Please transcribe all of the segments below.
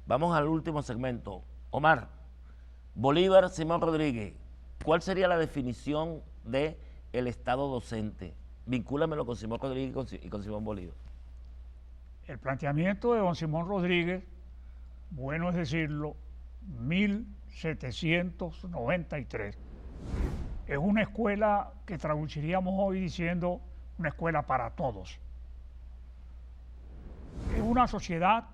Vamos al último segmento. Omar, Bolívar, Simón Rodríguez, ¿cuál sería la definición de el Estado docente? Vincúlamelo con Simón Rodríguez y con Simón Bolívar. El planteamiento de don Simón Rodríguez, bueno es decirlo, 1793, es una escuela que traduciríamos hoy diciendo una escuela para todos. Es una sociedad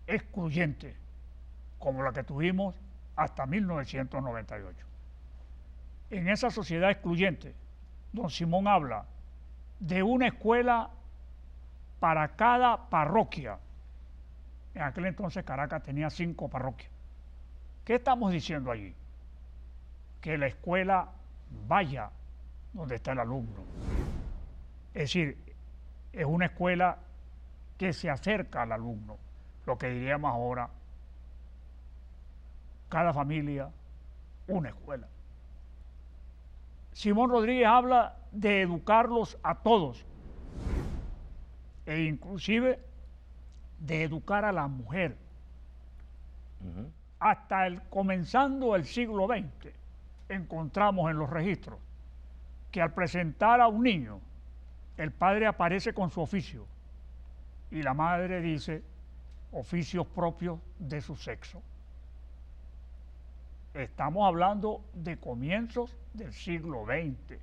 excluyente, como la que tuvimos hasta 1998. En esa sociedad excluyente, don Simón habla de una escuela para cada parroquia. En aquel entonces Caracas tenía 5 parroquias. ¿Qué estamos diciendo allí? Que la escuela vaya donde está el alumno. Es decir, es una escuela que se acerca al alumno, lo que diríamos ahora, cada familia, una escuela. Simón Rodríguez habla de educarlos a todos, e inclusive de educar a la mujer. Hasta comenzando el siglo XX, encontramos en los registros que al presentar a un niño, el padre aparece con su oficio y la madre dice oficios propios de su sexo. Estamos hablando de comienzos del siglo XX.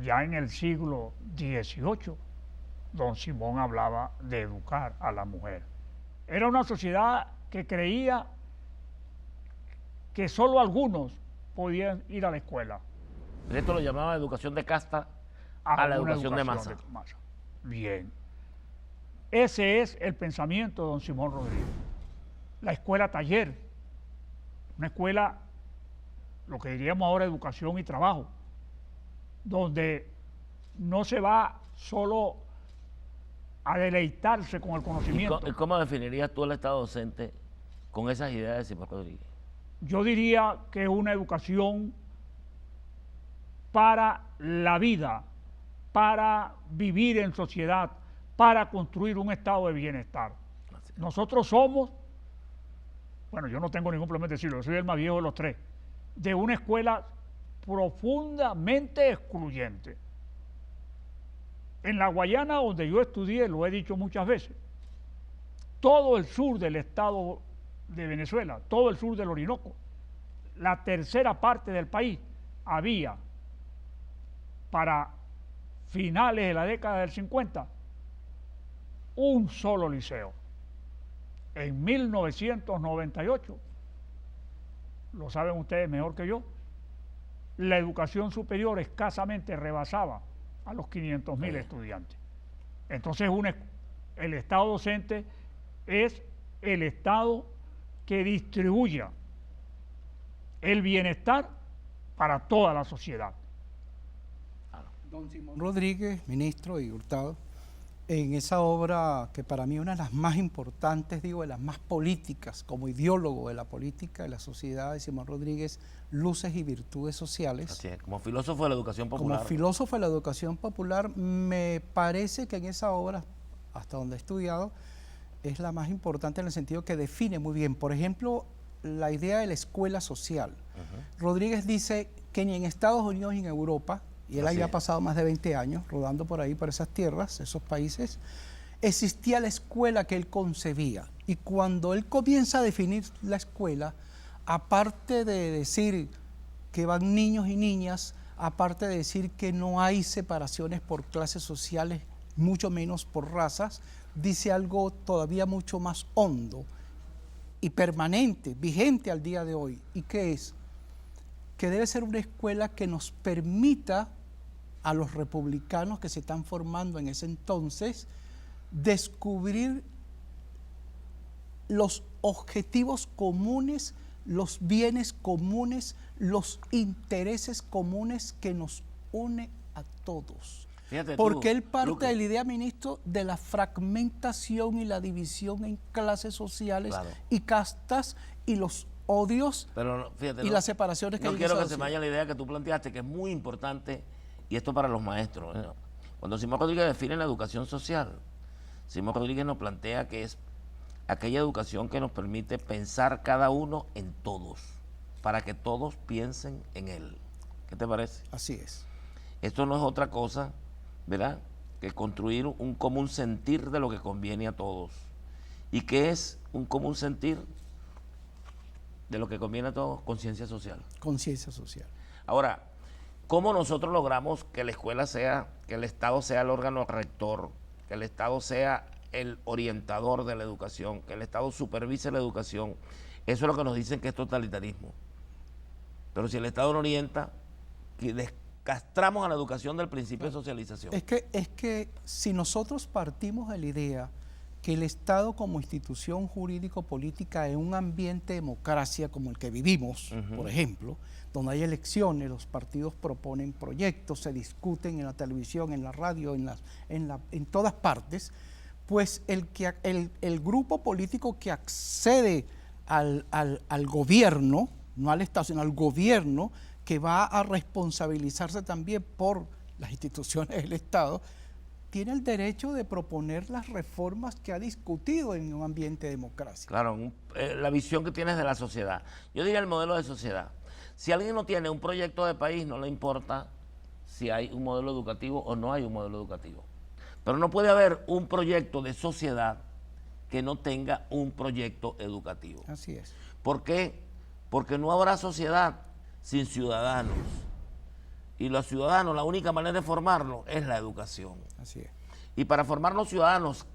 Ya en el siglo XVIII, don Simón hablaba de educar a la mujer. Era una sociedad que creía que solo algunos podían ir a la escuela. Esto lo llamaba educación de casta a la educación de masa. Bien. Ese es el pensamiento de don Simón Rodríguez. La escuela taller, una escuela, lo que diríamos ahora educación y trabajo, donde no se va solo a deleitarse con el conocimiento. ¿Y cómo definirías tú el Estado docente con esas ideas de Simón Rodríguez? Yo diría que es una educación para la vida, para vivir en sociedad, para construir un estado de bienestar. Nosotros somos, bueno, yo no tengo ningún problema de decirlo, yo soy el más viejo de los tres, de una escuela profundamente excluyente. En la Guayana, donde yo estudié, lo he dicho muchas veces, todo el sur del estado de Venezuela, todo el sur del Orinoco, la tercera parte del país, había para finales de la década del 50 un solo liceo. En 1998, lo saben ustedes mejor que yo, la educación superior escasamente rebasaba a los 500.000 estudiantes. Entonces, el Estado docente es el Estado que distribuya el bienestar para toda la sociedad. Don Simón Rodríguez, ministro y Hurtado, en esa obra que para mí es una de las más importantes, digo, de las más políticas, como ideólogo de la política de la sociedad de Simón Rodríguez, Luces y Virtudes Sociales. Así es, como filósofo de la educación popular. Como filósofo de la educación popular, me parece que en esa obra, hasta donde he estudiado, es la más importante en el sentido que define muy bien, por ejemplo, la idea de la escuela social. Rodríguez dice que ni en Estados Unidos ni en Europa, y él había pasado más de 20 años rodando por ahí, por esas tierras, esos países, existía la escuela que él concebía. Y cuando él comienza a definir la escuela, aparte de decir que van niños y niñas, aparte de decir que no hay separaciones por clases sociales, mucho menos por razas, dice algo todavía mucho más hondo y permanente, vigente al día de hoy. ¿Y qué es? Que debe ser una escuela que nos permita a los republicanos que se están formando en ese entonces descubrir los objetivos comunes, los bienes comunes, los intereses comunes que nos une a todos. Fíjate porque tú, él parte Lucas, de la idea, ministro, de la fragmentación y la división en clases sociales y castas y los odios y las separaciones que hay. No quiero que se me vaya la idea que tú planteaste, que es muy importante, y esto para los maestros. Cuando Simón Rodríguez define la educación social, Simón Rodríguez nos plantea que es aquella educación que nos permite pensar cada uno en todos, para que todos piensen en él. ¿Qué te parece? Así es. Esto no es otra cosa, ¿verdad?, que construir un común sentir de lo que conviene a todos. ¿Y qué es un común sentir de lo que conviene a todos? Conciencia social. Conciencia social. Ahora, ¿cómo nosotros logramos que la escuela sea, que el Estado sea el órgano rector, que el Estado sea el orientador de la educación, que el Estado supervise la educación? Eso es lo que nos dicen que es totalitarismo. Pero si el Estado no orienta, descastramos a la educación del principio de socialización. Es que si nosotros partimos de la idea que el Estado como institución jurídico-política en un ambiente de democracia como el que vivimos, por ejemplo, donde hay elecciones, los partidos proponen proyectos, se discuten en la televisión, en la radio, en todas partes, pues el grupo político que accede al gobierno, no al Estado, sino al gobierno, que va a responsabilizarse también por las instituciones del Estado, tiene el derecho de proponer las reformas que ha discutido en un ambiente de democracia. Claro, la visión que tienes de la sociedad. Yo diría el modelo de sociedad. Si alguien no tiene un proyecto de país, no le importa si hay un modelo educativo o no hay un modelo educativo. Pero no puede haber un proyecto de sociedad que no tenga un proyecto educativo. Así es. ¿Por qué? Porque no habrá sociedad sin ciudadanos. Y los ciudadanos, la única manera de formarlos es la educación. Así es. Y para formar los ciudadanos,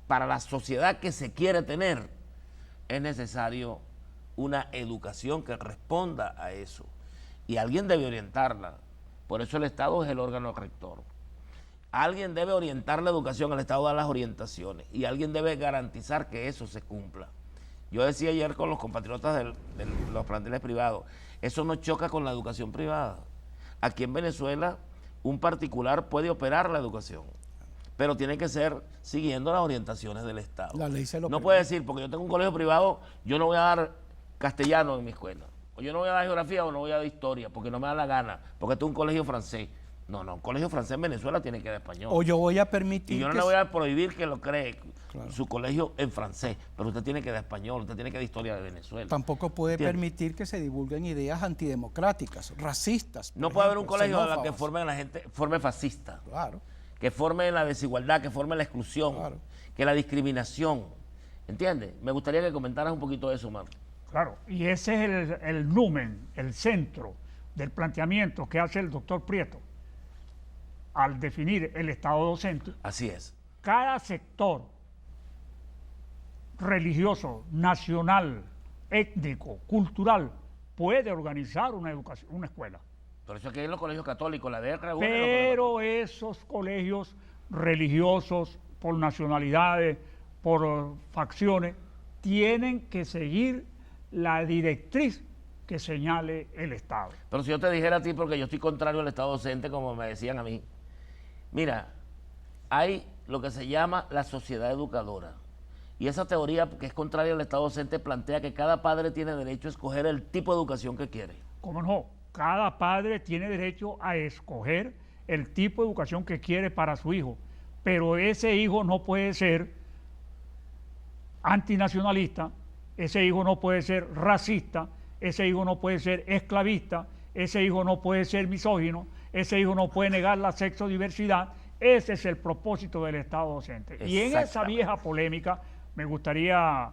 para la sociedad que se quiere tener, es necesario una educación que responda a eso. Y alguien debe orientarla. Por eso el Estado es el órgano rector. Alguien debe orientar la educación, el Estado da las orientaciones. Y alguien debe garantizar que eso se cumpla. Yo decía ayer con los compatriotas de los planteles privados, eso no choca con la educación privada. Aquí en Venezuela, un particular puede operar la educación, pero tiene que ser siguiendo las orientaciones del Estado. La ley se lo no permite. puede decir, porque yo tengo un colegio privado, yo no voy a dar castellano en mi escuela, o yo no voy a dar geografía o no voy a dar historia, porque no me da la gana, porque esto es un colegio francés. No, un colegio francés en Venezuela tiene que dar español. O yo voy a permitir Y yo no que le voy a prohibir que lo cree, Claro. su colegio en francés, pero usted tiene que dar español, usted tiene que dar historia de Venezuela. tampoco puede ¿Entiende? permitir que se divulguen ideas antidemocráticas, racistas. por No puede haber un ejemplo, colegio en la que xenófobas. forme a la gente, forme fascista, Claro, que forme la desigualdad, que forme la exclusión, Claro. que la discriminación. ¿Entiendes? Me gustaría que comentaras un poquito de eso, Omar. Claro, y ese es el numen, el centro del planteamiento que hace el doctor Prieto al definir el Estado docente. Así es. Cada sector religioso, nacional, étnico, cultural, puede organizar una educación, una escuela. Por eso es que en los colegios católicos, la DR Pero esos colegios religiosos, por nacionalidades, por facciones, tienen que seguir la directriz que señale el Estado. Pero si yo te dijera a ti, porque yo estoy contrario al Estado docente, como me decían a mí, mira, hay lo que se llama la sociedad educadora. Y esa teoría, que es contraria al Estado docente, plantea que cada padre tiene derecho a escoger el tipo de educación que quiere. ¿Cómo no? Cada padre tiene derecho a escoger el tipo de educación que quiere para su hijo, pero ese hijo no puede ser antinacionalista, ese hijo no puede ser racista, ese hijo no puede ser esclavista, ese hijo no puede ser misógino, ese hijo no puede negar la sexodiversidad. Ese es el propósito del Estado docente. Y en esa vieja polémica me gustaría,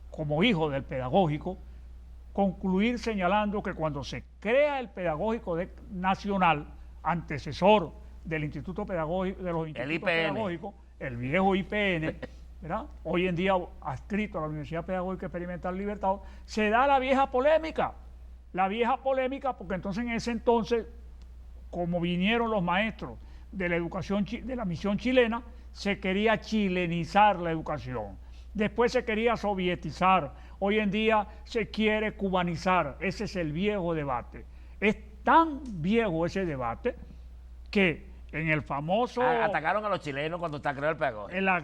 como hijo del pedagógico, concluir señalando que cuando se crea el pedagógico nacional, antecesor del Instituto Pedagógico, de los institutos pedagógicos, el viejo IPN, ¿verdad? Hoy en día adscrito a la Universidad Pedagógica Experimental Libertador, se da la vieja polémica porque entonces en ese entonces, como vinieron los maestros de la educación, de la misión chilena, se quería chilenizar la educación. Después se quería sovietizar. Hoy en día se quiere cubanizar. Ese es el viejo debate. Es tan viejo ese debate que en el famoso... Atacaron a los chilenos cuando está creado el pedagógico. En la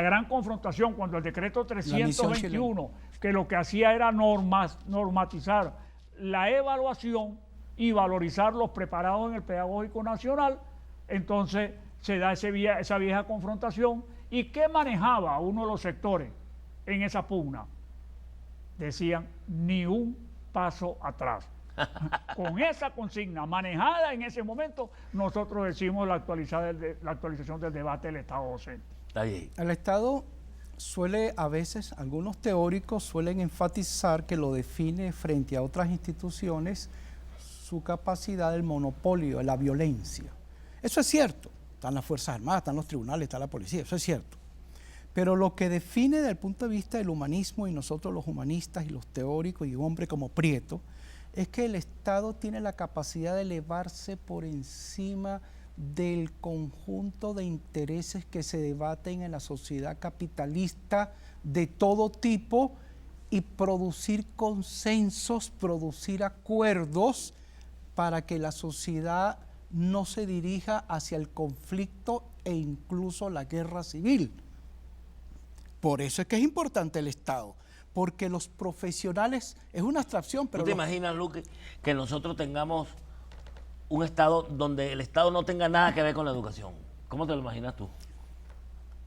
gran confrontación, cuando el decreto 321, que lo que hacía era normatizar la evaluación y valorizar los preparados en el pedagógico nacional, entonces se da esa vieja confrontación ¿Y qué manejaba uno de los sectores en esa pugna? Decían, ni un paso atrás. Con esa consigna manejada en ese momento, nosotros decimos la actualización del debate del Estado docente. Está bien. El Estado suele, a veces, algunos teóricos suelen enfatizar que lo define frente a otras instituciones su capacidad del monopolio, de la violencia. Eso es cierto. Están las Fuerzas Armadas, están los tribunales, está la policía, eso es cierto. Pero lo que define desde el punto de vista del humanismo, y nosotros los humanistas y los teóricos y un hombre como Prieto, es que el Estado tiene la capacidad de elevarse por encima del conjunto de intereses que se debaten en la sociedad capitalista de todo tipo y producir consensos, producir acuerdos para que la sociedad no se dirija hacia el conflicto e incluso la guerra civil. Por eso es que es importante el Estado, porque los profesionales, es una abstracción, pero... ¿Tú te imaginas, Luque, que nosotros tengamos un Estado donde el Estado no tenga nada que ver con la educación? ¿Cómo te lo imaginas tú?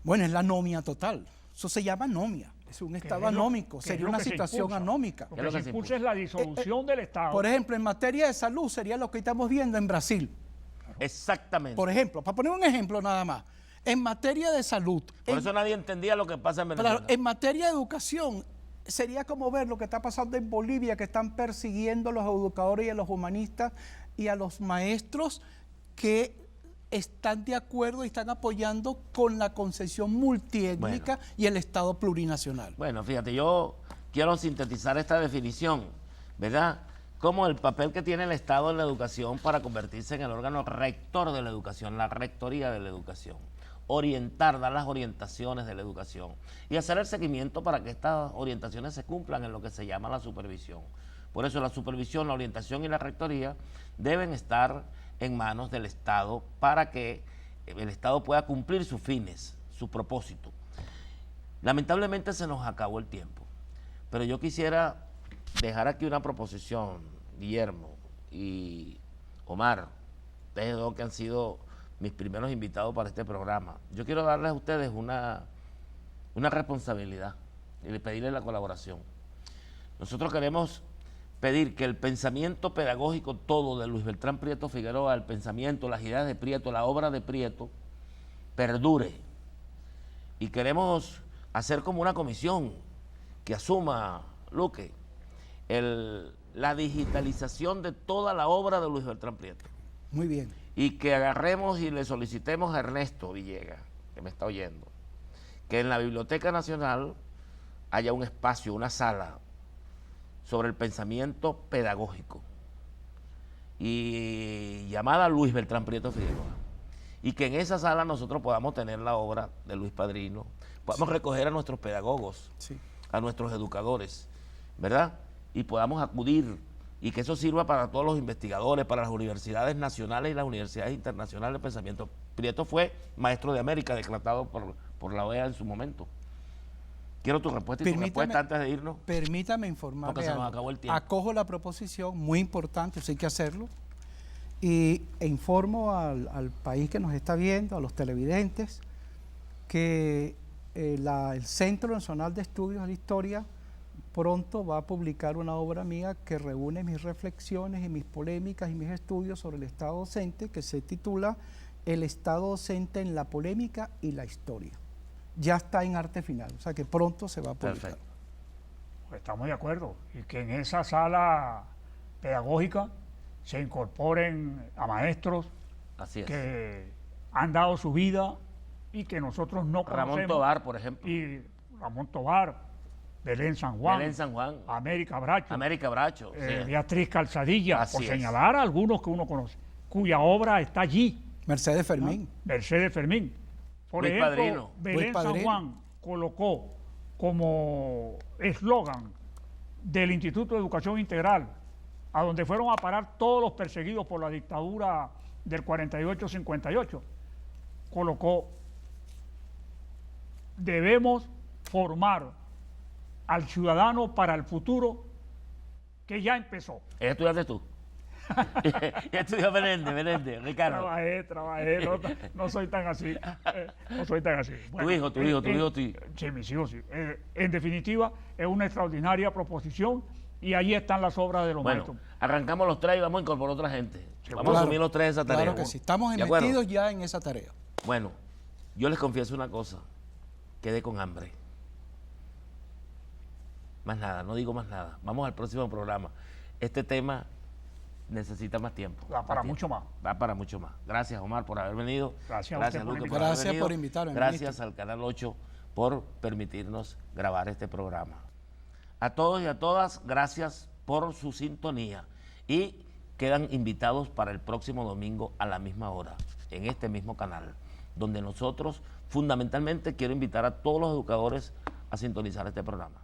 Bueno, es la anomia total. Eso se llama anomia. Es un Estado anómico, sería una situación anómica. Lo que se impulsa es la disolución del Estado. Por ejemplo, en materia de salud sería lo que estamos viendo en Brasil. Exactamente. Por ejemplo, para poner un ejemplo nada más, en materia de salud... Por eso nadie entendía lo que pasa en Venezuela. Claro, en materia de educación, sería como ver lo que está pasando en Bolivia, que están persiguiendo a los educadores y a los humanistas y a los maestros que están de acuerdo y están apoyando con la concesión multiétnica y el Estado plurinacional. Bueno, fíjate, yo quiero sintetizar esta definición, ¿verdad? Como el papel que tiene el Estado en la educación para convertirse en el órgano rector de la educación, la rectoría de la educación, orientar, dar las orientaciones de la educación y hacer el seguimiento para que estas orientaciones se cumplan en lo que se llama la supervisión. Por eso la supervisión, la orientación y la rectoría deben estar en manos del Estado para que el Estado pueda cumplir sus fines, su propósito. Lamentablemente se nos acabó el tiempo, pero yo quisiera dejar aquí una proposición, Guillermo y Omar, ustedes dos que han sido mis primeros invitados para este programa. Yo quiero darles a ustedes una responsabilidad y pedirles la colaboración. Nosotros queremos pedir que el pensamiento pedagógico todo de Luis Beltrán Prieto Figueroa, el pensamiento, las ideas de Prieto, la obra de Prieto, perdure. Y queremos hacer como una comisión que asuma, Luque, la digitalización de toda la obra de Luis Beltrán Prieto. Muy bien. Y que agarremos y le solicitemos a Ernesto Villegas, que me está oyendo, que en la Biblioteca Nacional haya un espacio, una sala sobre el pensamiento pedagógico y llamada Luis Beltrán Prieto Figueroa, y que en esa sala nosotros podamos tener la obra de Luis Padrino, podamos recoger a nuestros pedagogos, a nuestros educadores, ¿verdad? Y podamos acudir y que eso sirva para todos los investigadores, para las universidades nacionales y las universidades internacionales de pensamiento. Prieto fue maestro de América, decretado por la OEA en su momento. Quiero tu respuesta y tu respuesta antes de irnos. Permítame informarle. Porque se nos acabó el tiempo. Acojo la proposición, muy importante, eso hay que hacerlo. E informo al país que nos está viendo, a los televidentes, que el Centro Nacional de Estudios de la Historia pronto va a publicar una obra mía que reúne mis reflexiones y mis polémicas y mis estudios sobre el Estado docente, que se titula El Estado docente en la polémica y la historia. Ya está en arte final, o sea que pronto se va a publicar. Perfecto. Pues estamos de acuerdo. Y que en esa sala pedagógica se incorporen a maestros que han dado su vida y que nosotros no conocemos. Ramón Tobar, por ejemplo. Y Ramón Tobar, Belén San Juan, América Bracho, Beatriz Calzadilla, por señalar a algunos que uno conoce, cuya obra está allí. Mercedes Fermín. Mercedes Fermín. Por Luis ejemplo, Padrino. Belén San Juan colocó como eslogan del Instituto de Educación Integral, a donde fueron a parar todos los perseguidos por la dictadura del 48-58, colocó: debemos formar al ciudadano para el futuro que ya empezó. ¿Ella estudiaste tú? Estudió Menéndez, Ricardo. Trabajé, no soy tan así. No soy tan así. Tu hijo. Sí, mis hijos, sí. En definitiva, es una extraordinaria proposición y ahí están las obras de los Bueno, maestros. arrancamos los tres y vamos a incorporar otra gente. Vamos a Claro, asumir los tres esa tarea. Claro que sí, estamos ¿De acuerdo? metidos ya en esa tarea. Bueno, yo les confieso una cosa, quedé con hambre. Más nada, no digo más nada. Vamos al próximo programa. Este tema necesita más tiempo. Va para mucho más. Va para mucho más. Gracias, Omar, por haber venido. Gracias a usted por Luque, invitarme. haber Gracias venido. por invitarme, Gracias ministro. al Canal 8 por permitirnos grabar este programa. A todos y a todas, gracias por su sintonía. Y quedan invitados para el próximo domingo a la misma hora, en este mismo canal, donde nosotros, fundamentalmente, quiero invitar a todos los educadores a sintonizar este programa.